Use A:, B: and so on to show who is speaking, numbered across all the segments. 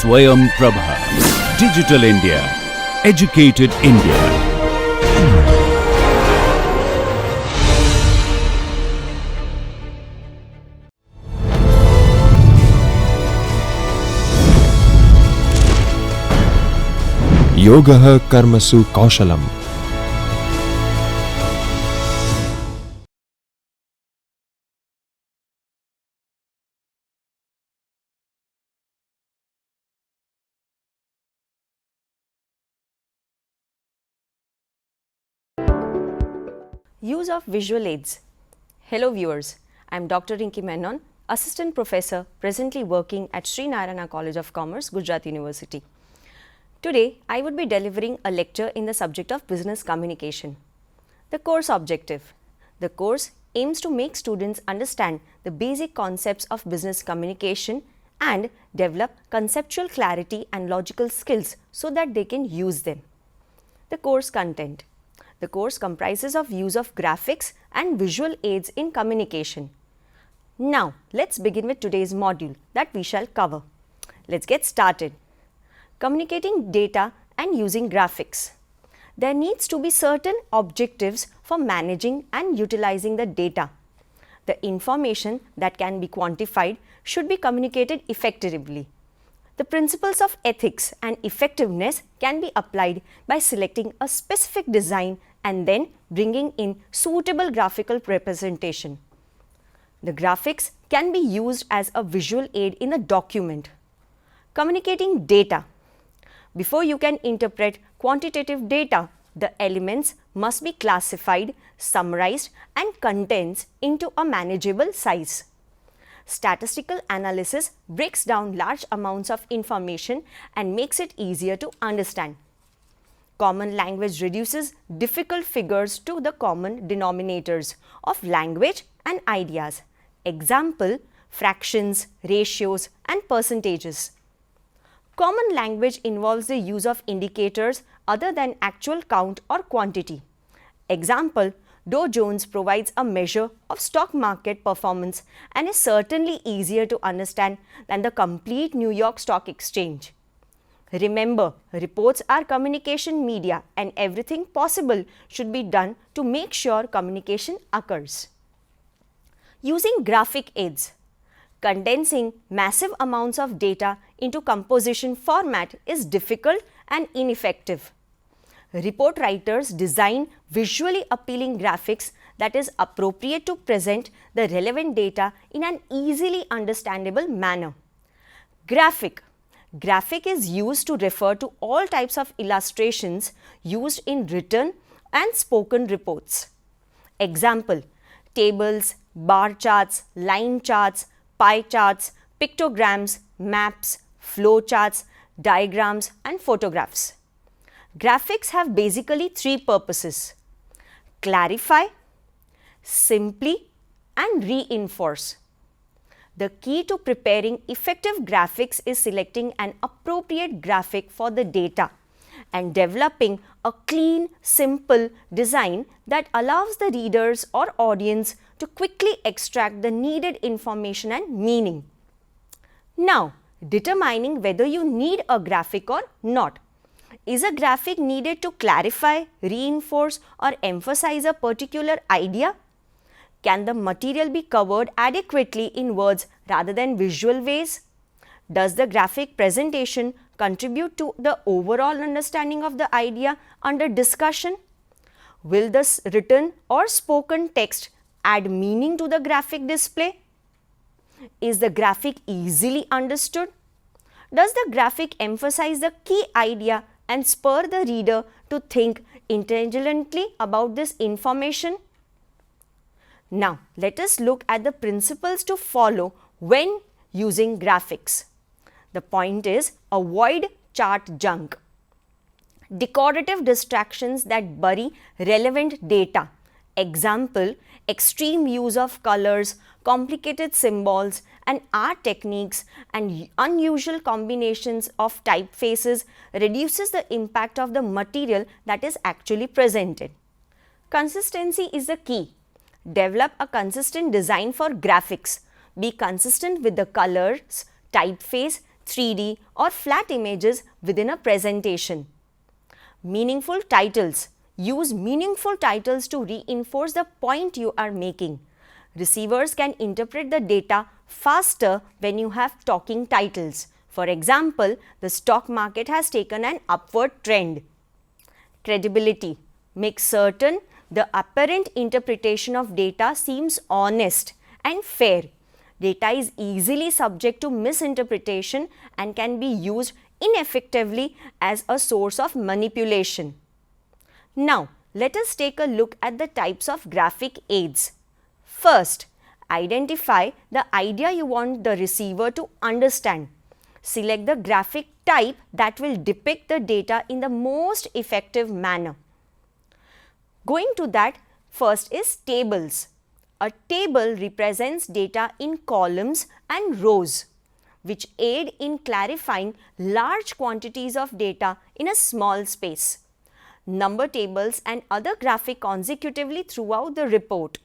A: Swayam Prabha. Digital India. Educated India.
B: Yogah Karmasu Kaushalam.
C: Use of visual aids. Hello viewers, I am Dr. Rinki Menon, Assistant Professor presently working at Sri Narayana College of Commerce, Gujarat University. Today, I would be delivering a lecture in the subject of business communication. The course objective. The course aims to make students understand the basic concepts of business communication and develop conceptual clarity and logical skills so that they can use them. The course content. The course comprises of use of graphics and visual aids in communication. Now, let's begin with today's module that we shall cover. Let's get started. Communicating data and using graphics. There needs to be certain objectives for managing and utilizing the data. The information that can be quantified should be communicated effectively. The principles of ethics and effectiveness can be applied by selecting a specific design and then bringing in suitable graphical representation. The graphics can be used as a visual aid in a document. Communicating data. Before you can interpret quantitative data, the elements must be classified, summarized and condensed into a manageable size. Statistical analysis breaks down large amounts of information and makes it easier to understand. Common language reduces difficult figures to the common denominators of language and ideas. Example, fractions, ratios and percentages. Common language involves the use of indicators other than actual count or quantity. Example, Dow Jones provides a measure of stock market performance and is certainly easier to understand than the complete New York Stock Exchange. Remember, reports are communication media and everything possible should be done to make sure communication occurs. Using graphic aids. Condensing massive amounts of data into composition format is difficult and ineffective. Report writers design visually appealing graphics that is appropriate to present the relevant data in an easily understandable manner. Graphic. Graphic is used to refer to all types of illustrations used in written and spoken reports. Example, tables, bar charts, line charts, pie charts, pictograms, maps, flow charts, diagrams and photographs. Graphics have basically three purposes: clarify, simply and reinforce. The key to preparing effective graphics is selecting an appropriate graphic for the data and developing a clean, simple design that allows the readers or audience to quickly extract the needed information and meaning. Now, determining whether you need a graphic or not. Is a graphic needed to clarify, reinforce or emphasize a particular idea? Can the material be covered adequately in words rather than visual ways? Does the graphic presentation contribute to the overall understanding of the idea under discussion? Will this written or spoken text add meaning to the graphic display? Is the graphic easily understood? Does the graphic emphasize the key idea and spur the reader to think intelligently about this information? Now, let us look at the principles to follow when using graphics. The point is, avoid chart junk. Decorative distractions that bury relevant data. Example, extreme use of colors, complicated symbols and art techniques and unusual combinations of typefaces reduces the impact of the material that is actually presented. Consistency is the key. Develop a consistent design for graphics. Be consistent with the colors, typeface, 3D or flat images within a presentation. Meaningful titles. Use meaningful titles to reinforce the point you are making. Receivers can interpret the data faster when you have talking titles. For example, the stock market has taken an upward trend. Credibility. Make certain the apparent interpretation of data seems honest and fair. Data is easily subject to misinterpretation and can be used ineffectively as a source of manipulation. Now, let us take a look at the types of graphic aids. First, identify the idea you want the receiver to understand. Select the graphic type that will depict the data in the most effective manner. Going to that, first is tables. A table represents data in columns and rows, which aid in clarifying large quantities of data in a small space. Number tables and other graphic consecutively throughout the report.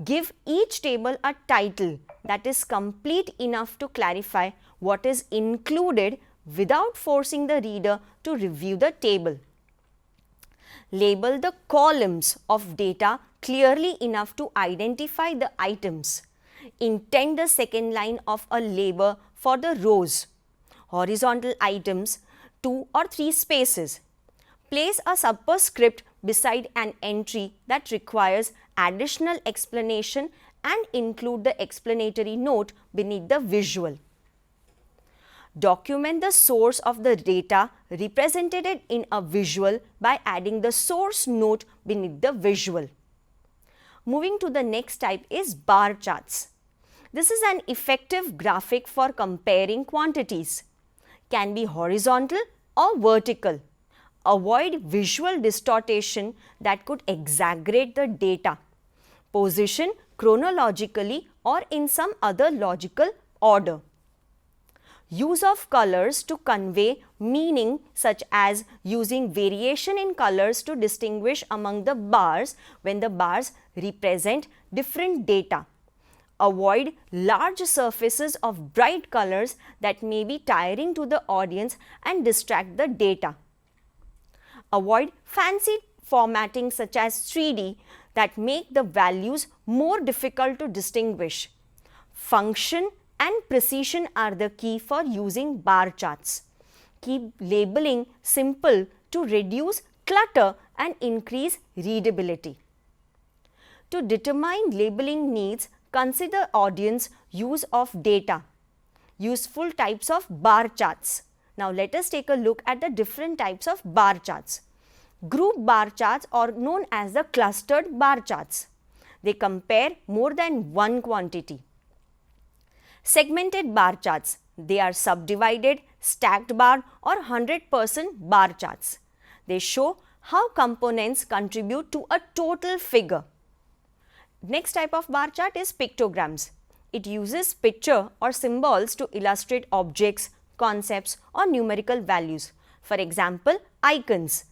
C: Give each table a title that is complete enough to clarify what is included without forcing the reader to review the table. Label the columns of data clearly enough to identify the items. Indent the second line of a label for the rows. Horizontal items 2 or 3 spaces. Place a superscript beside an entry that requires additional explanation and include the explanatory note beneath the visual. Document the source of the data represented in a visual by adding the source note beneath the visual. Moving to the next type is bar charts. This is an effective graphic for comparing quantities. Can be horizontal or vertical. Avoid visual distortion that could exaggerate the data. Position chronologically or in some other logical order. Use of colors to convey meaning, such as using variation in colors to distinguish among the bars when the bars represent different data. Avoid large surfaces of bright colors that may be tiring to the audience and distract the data. Avoid fancy formatting such as 3D that make the values more difficult to distinguish. Function and precision are the key for using bar charts. Keep labeling simple to reduce clutter and increase readability. To determine labeling needs, consider audience use of data. Useful types of bar charts. Now let us take a look at the different types of bar charts. Group bar charts are known as the clustered bar charts. They compare more than one quantity. Segmented bar charts. They are subdivided, stacked bar or 100% bar charts. They show how components contribute to a total figure. Next type of bar chart is pictograms. It uses picture or symbols to illustrate objects, concepts or numerical values. For example, icons.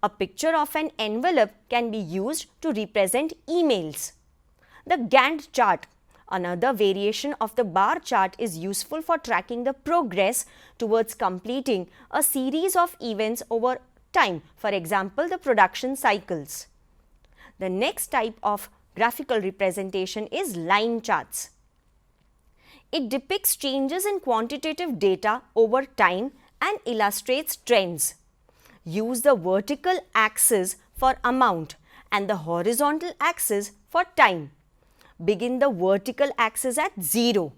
C: A picture of an envelope can be used to represent emails. The Gantt chart. Another variation of the bar chart is useful for tracking the progress towards completing a series of events over time, for example, the production cycles. The next type of graphical representation is line charts. It depicts changes in quantitative data over time and illustrates trends. Use the vertical axis for amount and the horizontal axis for time. Begin the vertical axis at 0.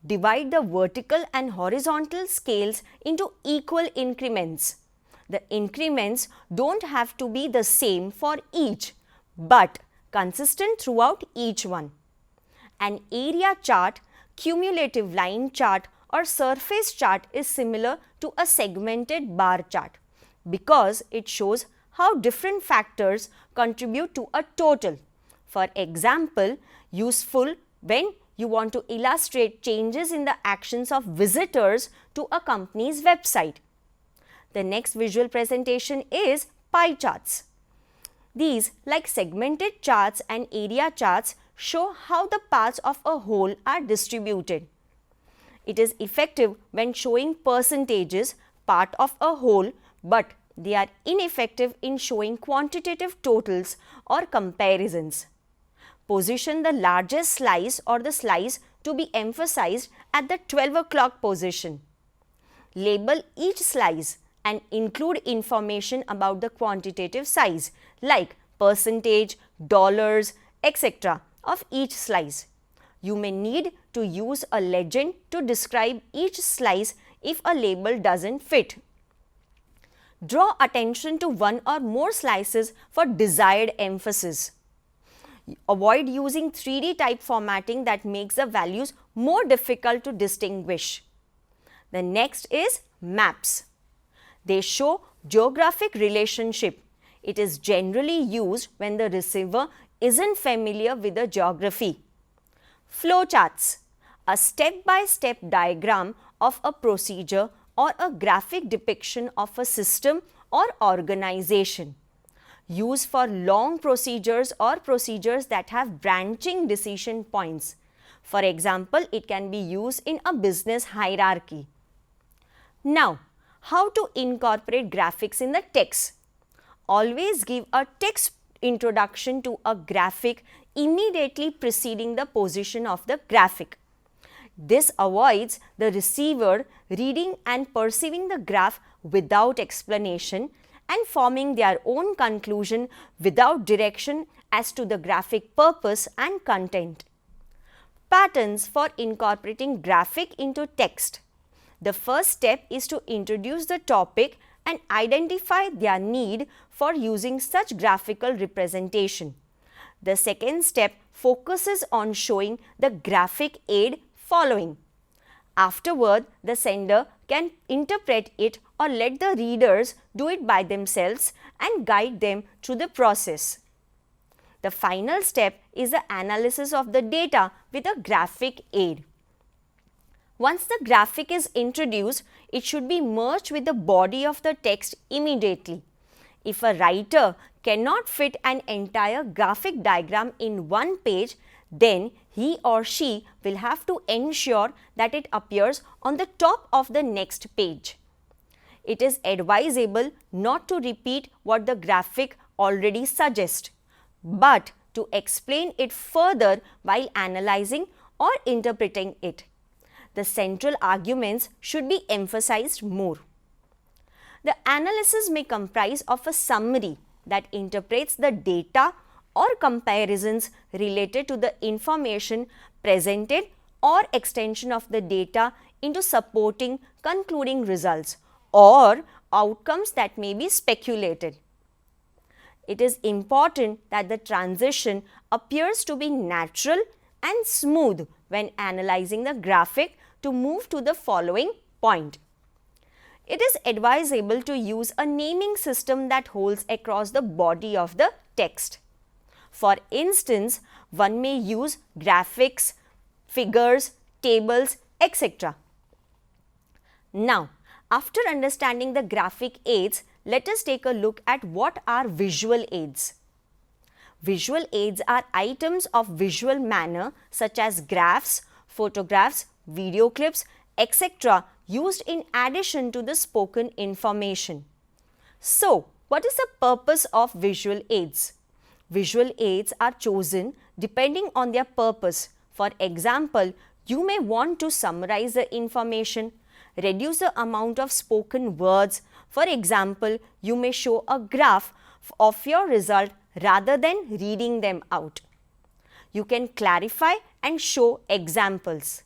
C: Divide the vertical and horizontal scales into equal increments. The increments don't have to be the same for each, but consistent throughout each one. An area chart, cumulative line chart or surface chart is similar to a segmented bar chart because it shows how different factors contribute to a total. For example, useful when you want to illustrate changes in the actions of visitors to a company's website. The next visual presentation is pie charts. These, like segmented charts and area charts, show how the parts of a whole are distributed. It is effective when showing percentages, part of a whole, but they are ineffective in showing quantitative totals or comparisons. Position the largest slice or the slice to be emphasized at the 12 o'clock position. Label each slice and include information about the quantitative size like percentage, dollars, etc. of each slice. You may need to use a legend to describe each slice if a label doesn't fit. Draw attention to one or more slices for desired emphasis. Avoid using 3D type formatting that makes the values more difficult to distinguish. The next is maps. They show geographic relationship. It is generally used when the receiver isn't familiar with the geography. Flowcharts, a step-by-step diagram of a procedure or a graphic depiction of a system or organization. Used for long procedures or procedures that have branching decision points. For example, it can be used in a business hierarchy. Now, how to incorporate graphics in the text? Always give a text introduction to a graphic immediately preceding the position of the graphic. This avoids the receiver reading and perceiving the graph without explanation and forming their own conclusion without direction as to the graphic purpose and content. Patterns for incorporating graphic into text. The first step is to introduce the topic and identify their need for using such graphical representation. The second step focuses on showing the graphic aid following. Afterward, the sender can interpret it or let the readers do it by themselves and guide them through the process. The final step is the analysis of the data with a graphic aid. Once the graphic is introduced, it should be merged with the body of the text immediately. If a writer cannot fit an entire graphic diagram in one page, then he or she will have to ensure that it appears on the top of the next page. It is advisable not to repeat what the graphic already suggests, but to explain it further while analyzing or interpreting it. The central arguments should be emphasized more. The analysis may comprise of a summary that interprets the data or comparisons related to the information presented or extension of the data into supporting concluding results or outcomes that may be speculated. It is important that the transition appears to be natural and smooth when analyzing the graphic to move to the following point. It is advisable to use a naming system that holds across the body of the text. For instance, one may use graphics, figures, tables, etc. Now, after understanding the graphic aids, let us take a look at what are visual aids. Visual aids are items of visual manner such as graphs, photographs, video clips, etc. used in addition to the spoken information. So, what is the purpose of visual aids? Visual aids are chosen depending on their purpose. For example, you may want to summarize the information, reduce the amount of spoken words. For example, you may show a graph of your result rather than reading them out. You can clarify and show examples.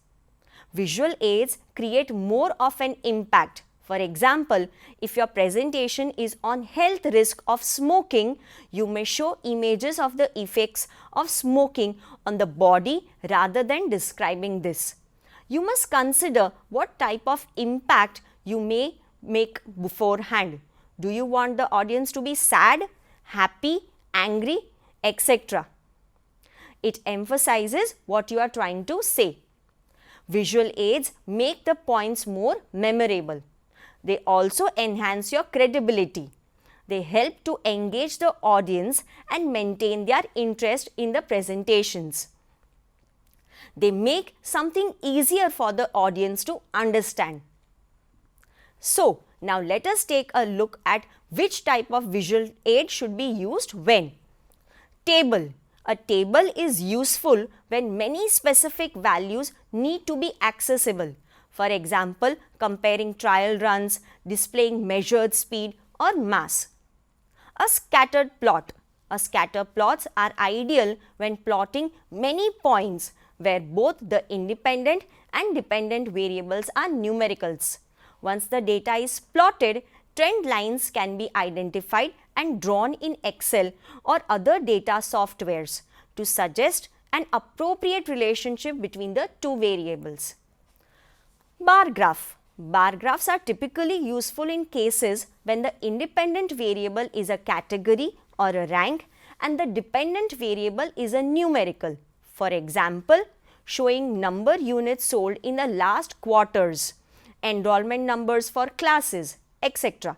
C: Visual aids create more of an impact. For example, if your presentation is on health risk of smoking, you may show images of the effects of smoking on the body rather than describing this. You must consider what type of impact you may make beforehand. Do you want the audience to be sad, happy, angry, etc.? It emphasizes what you are trying to say. Visual aids make the points more memorable. They also enhance your credibility. They help to engage the audience and maintain their interest in the presentations. They make something easier for the audience to understand. So, now let us take a look at which type of visual aid should be used when. Table. A table is useful when many specific values need to be accessible. For example, comparing trial runs, displaying measured speed or mass. A scattered plot. A scatter plots are ideal when plotting many points where both the independent and dependent variables are numericals. Once the data is plotted, trend lines can be identified and drawn in Excel or other data softwares to suggest an appropriate relationship between the two variables. Bar graph. Bar graphs are typically useful in cases when the independent variable is a category or a rank and the dependent variable is a numerical. For example, showing number units sold in the last quarters, enrollment numbers for classes, etc.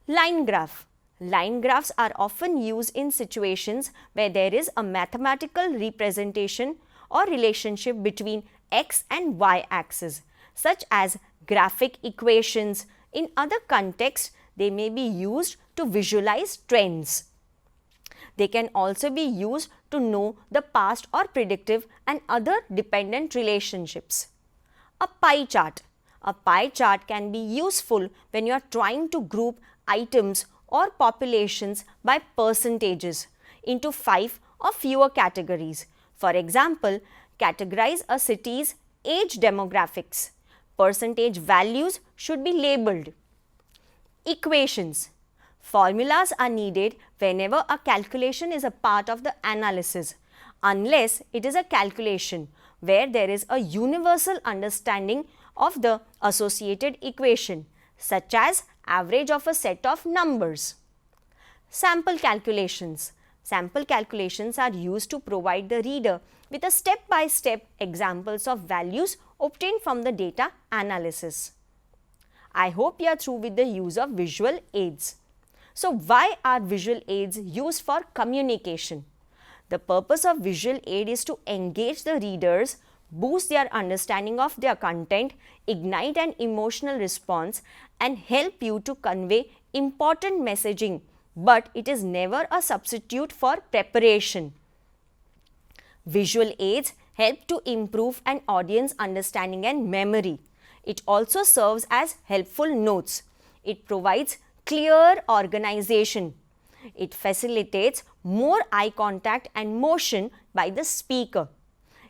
C: Line graph. Line graphs are often used in situations where there is a mathematical representation or relationship between x and y axis, such as graphic equations. In other contexts, they may be used to visualize trends. They can also be used to know the past or predictive and other dependent relationships. A pie chart. A pie chart can be useful when you are trying to group items or populations by percentages into 5 or fewer categories. For example, categorize a city's age demographics. Percentage values should be labeled. Equations. Formulas are needed whenever a calculation is a part of the analysis, unless it is a calculation where there is a universal understanding of the associated equation, such as average of a set of numbers. Sample calculations. Sample calculations are used to provide the reader with a step-by-step examples of values obtained from the data analysis. I hope you are through with the use of visual aids. So, why are visual aids used for communication? The purpose of visual aid is to engage the readers, boost their understanding of their content, ignite an emotional response and help you to convey important messaging, but it is never a substitute for preparation. Visual aids help to improve an audience understanding and memory. It also serves as helpful notes. It provides clear organization. It facilitates more eye contact and motion by the speaker.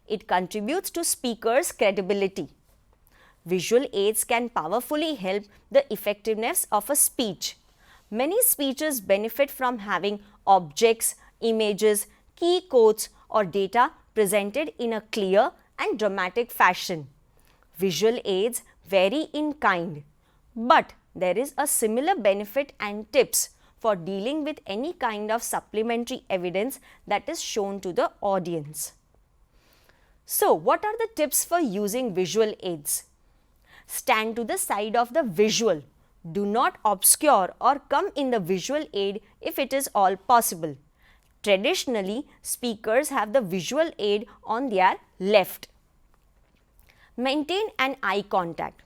C: It contributes to speakers' credibility. Visual aids can powerfully help the effectiveness of a speech. Many speeches benefit from having objects, images, key quotes or data presented in a clear and dramatic fashion. Visual aids vary in kind, but there is a similar benefit and tips for dealing with any kind of supplementary evidence that is shown to the audience. So, what are the tips for using visual aids? Stand to the side of the visual. Do not obscure or come in the visual aid if it is all possible. Traditionally, speakers have the visual aid on their left. Maintain an eye contact.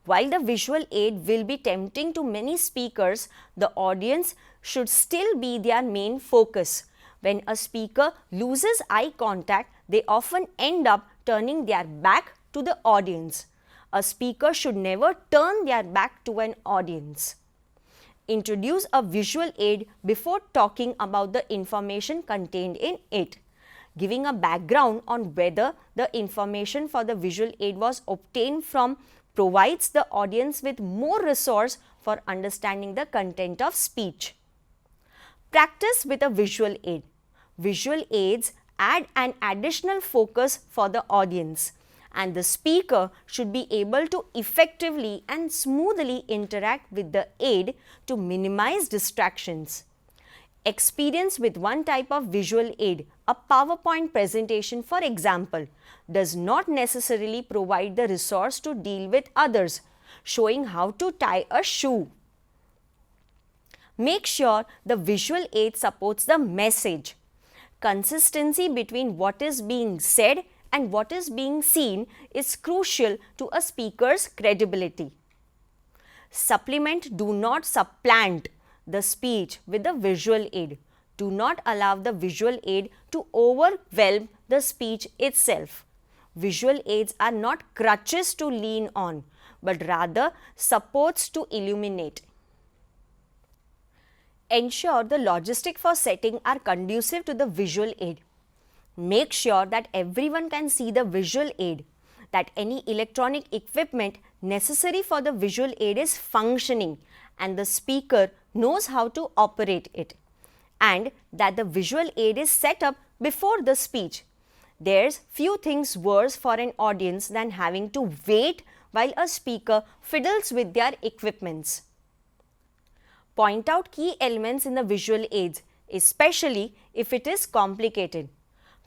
C: While the visual aid will be tempting to many speakers, the audience should still be their main focus. When a speaker loses eye contact, they often end up turning their back to the audience. A speaker should never turn their back to an audience. Introduce a visual aid before talking about the information contained in it. Giving a background on whether the information for the visual aid was obtained from provides the audience with more resource for understanding the content of speech. Practice with a visual aid. Visual aids add an additional focus for the audience, and the speaker should be able to effectively and smoothly interact with the aid to minimize distractions. Experience with one type of visual aid, a PowerPoint presentation for example, does not necessarily provide the resource to deal with others, showing how to tie a shoe. Make sure the visual aid supports the message. Consistency between what is being said and what is being seen is crucial to a speaker's credibility. Supplement, do not supplant the speech with the visual aid. Do not allow the visual aid to overwhelm the speech itself. Visual aids are not crutches to lean on, but rather supports to illuminate. Ensure the logistics for setting are conducive to the visual aid. Make sure that everyone can see the visual aid, that any electronic equipment necessary for the visual aid is functioning and the speaker knows how to operate it, and that the visual aid is set up before the speech. There's few things worse for an audience than having to wait while a speaker fiddles with their equipments. Point out key elements in the visual aids, especially if it is complicated.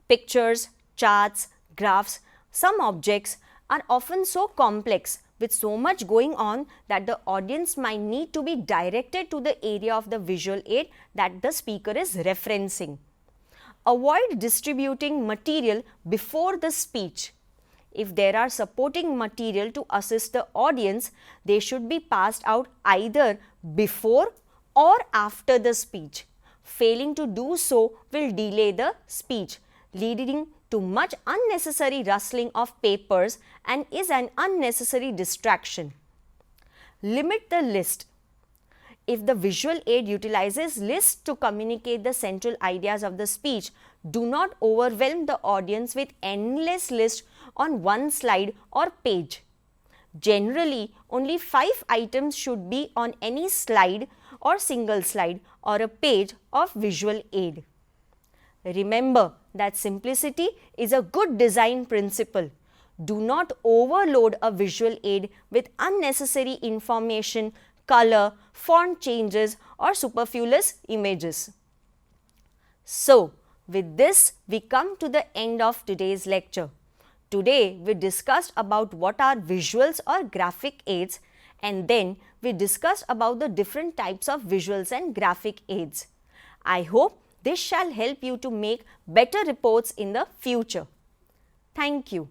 C: Pictures, charts, graphs, some objects are often so complex with so much going on that the audience might need to be directed to the area of the visual aid that the speaker is referencing. Avoid distributing material before the speech. If there are supporting material to assist the audience, they should be passed out either before or after the speech. Failing to do so will delay the speech, leading to much unnecessary rustling of papers and is an unnecessary distraction. Limit the list. If the visual aid utilizes lists to communicate the central ideas of the speech, do not overwhelm the audience with endless lists on one slide or page. Generally, only 5 items should be on any slide or single slide or a page of visual aid. Remember that simplicity is a good design principle. Do not overload a visual aid with unnecessary information, color, font changes or superfluous images. So, with this we come to the end of today's lecture. Today we discussed about what are visuals or graphic aids, and then we discussed about the different types of visuals and graphic aids. I hope this shall help you to make better reports in the future. Thank you.